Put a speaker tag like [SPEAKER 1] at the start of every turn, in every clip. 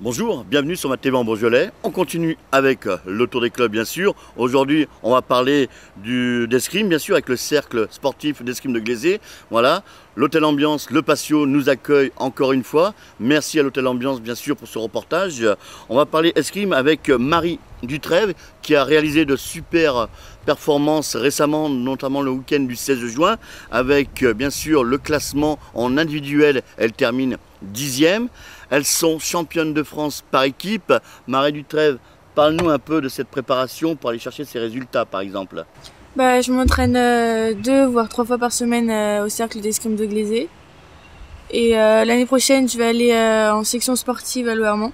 [SPEAKER 1] Bonjour, bienvenue sur ma TV en Beaujolais. On continue avec le tour des clubs bien sûr. Aujourd'hui on va parler d'escrime bien sûr avec le cercle sportif d'escrime de Glazé. Voilà, l'hôtel Ambiance, le Patio nous accueille encore une fois. Merci à l'hôtel Ambiance bien sûr pour ce reportage. On va parler escrime avec Marie Dutrève qui a réalisé de super performances récemment, notamment le week-end du 16 juin avec bien sûr le classement en individuel. Elle termine 10e. Elles sont championnes de France par équipe. Marie Dutrève, parle-nous un peu de cette préparation pour aller chercher ces résultats par exemple.
[SPEAKER 2] Je m'entraîne 2 voire 3 fois par semaine au cercle d'escrime de Glazé. Et l'année prochaine, je vais aller en section sportive à Louermont.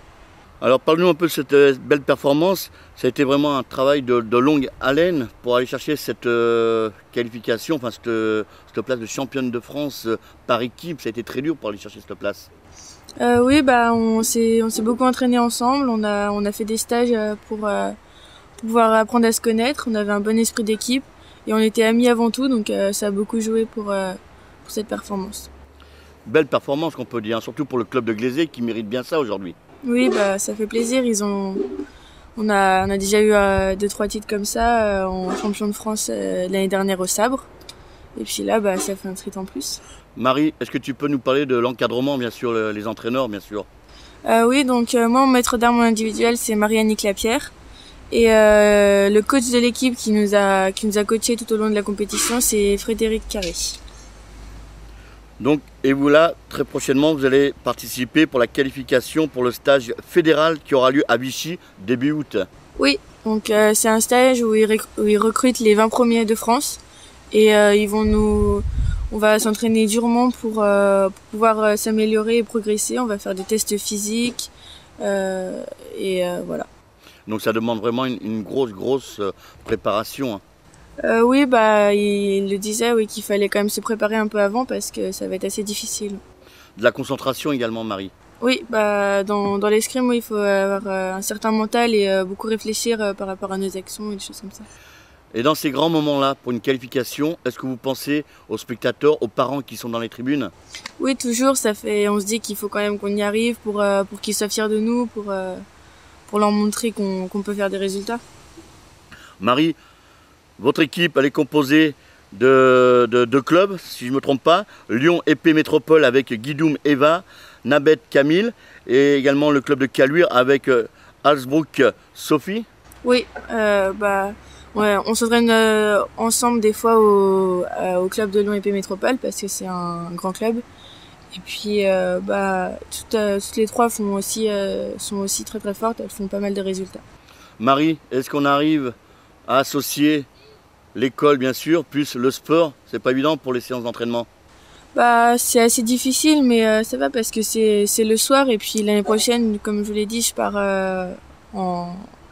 [SPEAKER 1] Alors parle-nous un peu de cette belle performance. Ça a été vraiment un travail de longue haleine pour aller chercher cette qualification, enfin cette place de championne de France par équipe. Ça a été très dur pour aller chercher cette place.
[SPEAKER 2] Oui, on s'est beaucoup entraîné ensemble. On a fait des stages pour pouvoir apprendre à se connaître. On avait un bon esprit d'équipe et on était amis avant tout, donc ça a beaucoup joué pour cette performance.
[SPEAKER 1] Belle performance qu'on peut dire, surtout pour le club de Glazé qui mérite bien ça aujourd'hui.
[SPEAKER 2] Oui, ça fait plaisir. On a déjà eu 2-3 titres comme ça en champion de France l'année dernière au sabre. Et puis là, ça fait un titre en plus.
[SPEAKER 1] Marie, est-ce que tu peux nous parler de l'encadrement, bien sûr, les entraîneurs, bien sûr?
[SPEAKER 2] Oui, donc moi, mon maître d'armes individuel, c'est Marie-Annick Lapierre. Et le coach de l'équipe qui nous a coaché tout au long de la compétition, c'est Frédéric Carré.
[SPEAKER 1] Donc, et vous là, très prochainement, vous allez participer pour la qualification pour le stage fédéral qui aura lieu à Vichy début août.
[SPEAKER 2] Oui, donc c'est un stage où ils recrutent les 20 premiers de France. Et on va s'entraîner durement pour pouvoir s'améliorer et progresser. On va faire des tests physiques voilà.
[SPEAKER 1] Donc ça demande vraiment une grosse préparation.
[SPEAKER 2] Oui, il le disait, oui, qu'il fallait quand même se préparer un peu avant parce que ça va être assez difficile.
[SPEAKER 1] De la concentration également, Marie.
[SPEAKER 2] Oui, dans l'escrime, il faut avoir un certain mental et beaucoup réfléchir par rapport à nos actions et des choses comme ça.
[SPEAKER 1] Et dans ces grands moments-là, pour une qualification, est-ce que vous pensez aux spectateurs, aux parents qui sont dans les tribunes?
[SPEAKER 2] Oui, toujours. On se dit qu'il faut quand même qu'on y arrive pour qu'ils soient fiers de nous, pour leur montrer qu'on peut faire des résultats.
[SPEAKER 1] Marie, votre équipe, elle est composée de clubs, si je ne me trompe pas. Lyon Épée Métropole avec Guidoum Eva, Nabet Camille et également le club de Caluire avec Halsbrook Sophie.
[SPEAKER 2] Oui, ouais, on s'entraîne ensemble des fois au club de Lyon Épée Métropole parce que c'est un grand club. Et puis toutes les trois sont aussi très très fortes, elles font pas mal de résultats.
[SPEAKER 1] Marie, est-ce qu'on arrive à associer l'école bien sûr, plus le sport? C'est pas évident pour les séances d'entraînement.
[SPEAKER 2] C'est assez difficile mais ça va parce que c'est le soir et puis l'année prochaine, comme je vous l'ai dit, je pars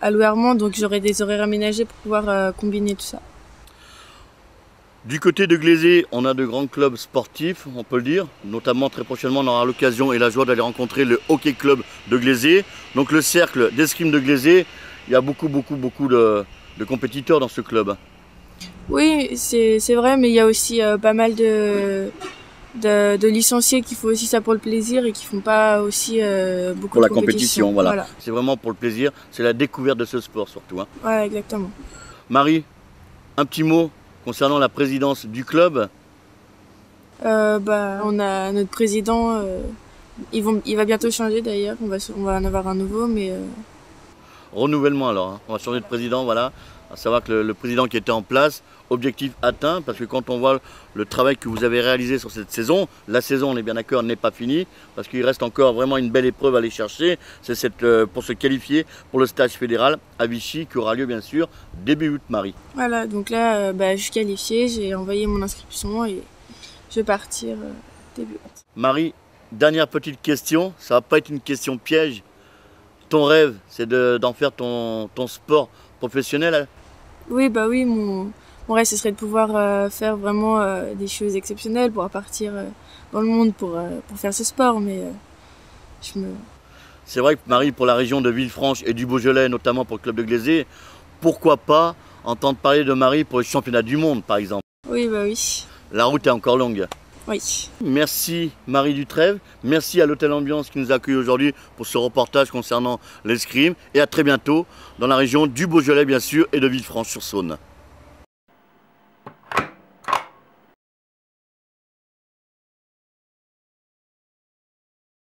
[SPEAKER 2] à Louermont, donc j'aurai des horaires aménagés pour pouvoir combiner tout ça.
[SPEAKER 1] Du côté de Glazé, on a de grands clubs sportifs, on peut le dire. Notamment très prochainement, on aura l'occasion et la joie d'aller rencontrer le Hockey Club de Glazé. Donc le cercle d'escrime de Glazé, il y a beaucoup de compétiteurs dans ce club.
[SPEAKER 2] Oui, c'est vrai, mais il y a aussi pas mal de licenciés qui font aussi ça pour le plaisir et qui font pas aussi beaucoup
[SPEAKER 1] pour
[SPEAKER 2] de
[SPEAKER 1] la compétition. Voilà. C'est vraiment pour le plaisir, c'est la découverte de ce sport surtout.
[SPEAKER 2] Ouais, exactement.
[SPEAKER 1] Marie, un petit mot concernant la présidence du club.
[SPEAKER 2] On a notre président, il va bientôt changer d'ailleurs, on va en avoir un nouveau, mais...
[SPEAKER 1] Renouvellement alors, on va changer de président, voilà. À savoir que le président qui était en place, objectif atteint, parce que quand on voit le travail que vous avez réalisé sur cette saison, la saison, on est bien d'accord, n'est pas finie, parce qu'il reste encore vraiment une belle épreuve à aller chercher, c'est pour se qualifier pour le stage fédéral à Vichy, qui aura lieu bien sûr début août, Marie.
[SPEAKER 2] Voilà, donc là, je suis qualifiée, j'ai envoyé mon inscription et je vais partir début août.
[SPEAKER 1] Marie, dernière petite question, ça va pas être une question piège. Ton rêve, c'est d'en faire ton sport professionnel?
[SPEAKER 2] Oui, mon rêve, ce serait de pouvoir faire vraiment des choses exceptionnelles, pouvoir partir dans le monde pour faire ce sport, mais
[SPEAKER 1] C'est vrai que Marie, pour la région de Villefranche et du Beaujolais, notamment pour le club de Glazé, pourquoi pas entendre parler de Marie pour les championnats du monde, par exemple?
[SPEAKER 2] Oui, oui.
[SPEAKER 1] La route est encore longue.
[SPEAKER 2] Oui.
[SPEAKER 1] Merci Marie Dutrève, merci à l'Hôtel Ambiance qui nous a accueillis aujourd'hui pour ce reportage concernant l'escrime et à très bientôt dans la région du Beaujolais bien sûr et de Villefranche-sur-Saône.